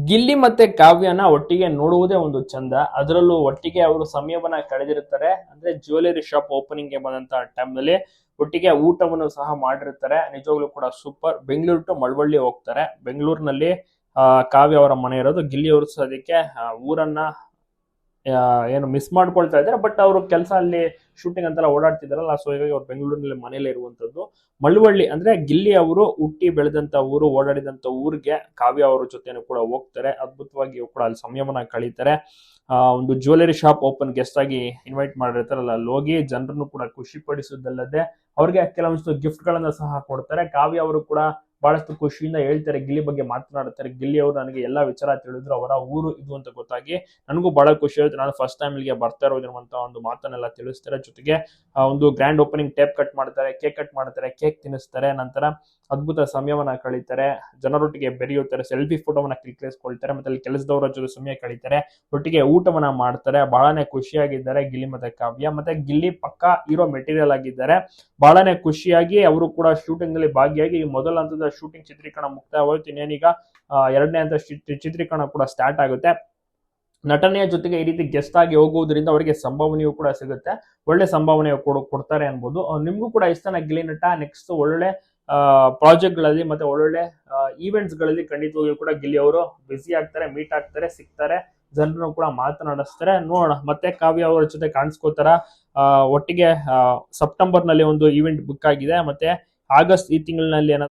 ಗಿಲ್ಲಿ ಮತ್ತೆ ಕಾವ್ಯನ ಒಟ್ಟಿಗೆ ನೋಡುವುದೇ ಒಂದು ಚಂದ. ಅದರಲ್ಲೂ ಒಟ್ಟಿಗೆ ಅವರು ಸಮಯವನ್ನ ಕಳೆದಿರ್ತಾರೆ. ಅಂದ್ರೆ ಜ್ಯುವೆಲರಿ ಶಾಪ್ ಓಪನಿಂಗ್ ಗೆ ಬಂದಂತ ಟೈಮ್ ನಲ್ಲಿ ಒಟ್ಟಿಗೆ ಊಟವನ್ನು ಸಹ ಮಾಡಿರ್ತಾರೆ. ನಿಜವಾಗ್ಲೂ ಕೂಡ ಸೂಪರ್. ಬೆಂಗಳೂರು ಟು ಮಳವಳ್ಳಿ ಹೋಗ್ತಾರೆ. ಬೆಂಗಳೂರಿನಲ್ಲಿ ಕಾವ್ಯ ಅವರ ಮನೆ ಇರೋದು. ಗಿಲ್ಲಿ ಅವರು ಸದ್ಯಕ್ಕೆ ಊರನ್ನ ಏನು ಮಿಸ್ ಮಾಡ್ಕೊಳ್ತಾ ಇದ್ದಾರೆ. ಬಟ್ ಅವರು ಕೆಲಸ ಅಲ್ಲಿ ಶೂಟಿಂಗ್ ಅಂತೆಲ್ಲ ಓಡಾಡ್ತಿದಾರಲ್ಲ, ಸೊ ಹೀಗಾಗಿ ಅವ್ರು ಬೆಂಗಳೂರಿನಲ್ಲಿ ಮನೇಲೆ ಇರುವಂತದ್ದು. ಮಳವಳ್ಳಿ ಅಂದ್ರೆ ಗಿಲ್ಲಿ ಅವರು ಹುಟ್ಟಿ ಬೆಳೆದಂತ ಊರು, ಓಡಾಡಿದಂತ ಊರಿಗೆ ಕಾವ್ಯ ಅವರ ಜೊತೆನೂ ಕೂಡ ಹೋಗ್ತಾರೆ. ಅದ್ಭುತವಾಗಿ ಕೂಡ ಅಲ್ಲಿ ಸಮಯವನ್ನ ಕಳೀತಾರೆ. ಒಂದು ಜ್ಯುವೆಲರಿ ಶಾಪ್ ಓಪನ್ ಗೆಸ್ಟ್ ಆಗಿ ಇನ್ವೈಟ್ ಮಾಡಿರ್ತಾರಲ್ಲ, ಅಲ್ಲಿ ಹೋಗಿ ಜನರನ್ನು ಕೂಡ ಖುಷಿ ಪಡಿಸುವುದಲ್ಲದೆ ಅವ್ರಿಗೆ ಕೆಲವೊಂದಿಷ್ಟು ಗಿಫ್ಟ್ ಗಳನ್ನ ಸಹ ಕೊಡ್ತಾರೆ. ಕಾವ್ಯ ಅವರು ಕೂಡ ಬಹಳಷ್ಟು ಖುಷಿಯಿಂದ ಹೇಳ್ತಾರೆ, ಗಿಲ್ಲಿ ಬಗ್ಗೆ ಮಾತನಾಡ್ತಾರೆ. ಗಿಲ್ಲಿ ಅವರು ನನಗೆ ಎಲ್ಲಾ ವಿಚಾರ ತಿಳಿದ್ರು, ಅವರ ಊರು ಇದು ಅಂತ ಗೊತ್ತಾಗಿ ನನಗೂ ಬಹಳ ಖುಷಿ ಆಯ್ತು. ನಾನು ಫಸ್ಟ್ ಟೈಮ್ ಇಲ್ಲಿಗೆ ಬರ್ತಾ ಇರೋದು ಅಂತ ಒಂದು ಮಾತನ್ನೆಲ್ಲ ತಿಳಿಸ್ತಾರೆ. ಜೊತೆಗೆ ಒಂದು ಗ್ರ್ಯಾಂಡ್ ಓಪನಿಂಗ್ ಟೇಪ್ ಕಟ್ ಮಾಡ್ತಾರೆ, ಕೇಕ್ ಕಟ್ ಮಾಡ್ತಾರೆ, ಕೇಕ್ ತಿನ್ನಿಸ್ತಾರೆ. ನಂತರ ಅದ್ಭುತ ಸಮಯವನ್ನ ಕಳೀತಾರೆ, ಜನರೊಟ್ಟಿಗೆ ಬೆರೆಯುತ್ತಾರೆ, ಸೆಲ್ಫಿ ಫೋಟೋವನ್ನ ಕ್ಲಿಕ್ಕಿಸ್ಕೊಳ್ತಾರೆ, ಮತ್ತೆ ಅಲ್ಲಿ ಕೆಲಸದವರ ಜೊತೆ ಸಮಯ ಕಳೀತಾರೆ, ಒಟ್ಟಿಗೆ ಊಟವನ್ನ ಮಾಡ್ತಾರೆ. ಬಹಳನೇ ಖುಷಿಯಾಗಿದ್ದಾರೆ ಗಿಲ್ಲಿ ಮತ್ತೆ ಕಾವ್ಯ. ಮತ್ತೆ ಗಿಲ್ಲಿ ಪಕ್ಕಾ ಹೀರೋ ಮೆಟೀರಿಯಲ್ ಆಗಿದ್ದಾರೆ. ಬಹಳನೇ ಖುಷಿಯಾಗಿ ಅವರು ಕೂಡ ಶೂಟಿಂಗ್ ನಲ್ಲಿ ಭಾಗಿಯಾಗಿ ಮೊದಲ ಹಂತದ ಶೂಟಿಂಗ್ ಚಿತ್ರೀಕರಣ ಮುಕ್ತಾಯವಾಯಿತು. ಇನ್ನೇನೀಗ ಎರಡನೇ ಹಂತ ಚಿತ್ರೀಕರಣ ಕೂಡ ಸ್ಟಾರ್ಟ್ ಆಗುತ್ತೆ. ನಟನೆಯ ಜೊತೆಗೆ ಈ ರೀತಿ ಗೆಸ್ಟ್ ಆಗಿ ಹೋಗುವುದರಿಂದ ಅವರಿಗೆ ಸಂಭಾವನೆಯೂ ಕೂಡ ಸಿಗುತ್ತೆ. ಒಳ್ಳೆ ಸಂಭಾವನೆ ಕೊಡ್ತಾರೆ ಅನ್ಬೋದು. ನಿಮ್ಗೂ ಕೂಡ ಇಷ್ಟನ ಗಿಲ್ಲಿ ನಟ? ನೆಕ್ಸ್ಟ್ ಒಳ್ಳೊಳ್ಳೆ ಪ್ರಾಜೆಕ್ಟ್ ಗಳಲ್ಲಿ ಮತ್ತೆ ಒಳ್ಳೊಳ್ಳೆ ಈವೆಂಟ್ಸ್ ಗಳಲ್ಲಿ ಖಂಡಿತವಾಗಿಯೂ ಕೂಡ ಗಿಲ್ಲಿ ಅವರು ಬ್ಯುಸಿ ಆಗ್ತಾರೆ, ಮೀಟ್ ಆಗ್ತಾರೆ, ಸಿಗ್ತಾರೆ, ಜನರನ್ನು ಕೂಡ ಮಾತನಾಡಿಸ್ತಾರೆ. ನೋಡೋಣ ಮತ್ತೆ ಕಾವ್ಯ ಅವರ ಜೊತೆ ಕಾಣಿಸ್ಕೋತಾರ. ಒಟ್ಟಿಗೆ ಸೆಪ್ಟೆಂಬರ್ ನಲ್ಲಿ ಒಂದು ಈವೆಂಟ್ ಬುಕ್ ಆಗಿದೆ. ಮತ್ತೆ ಆಗಸ್ಟ್ ಈ ತಿಂಗಳಿನಲ್ಲಿ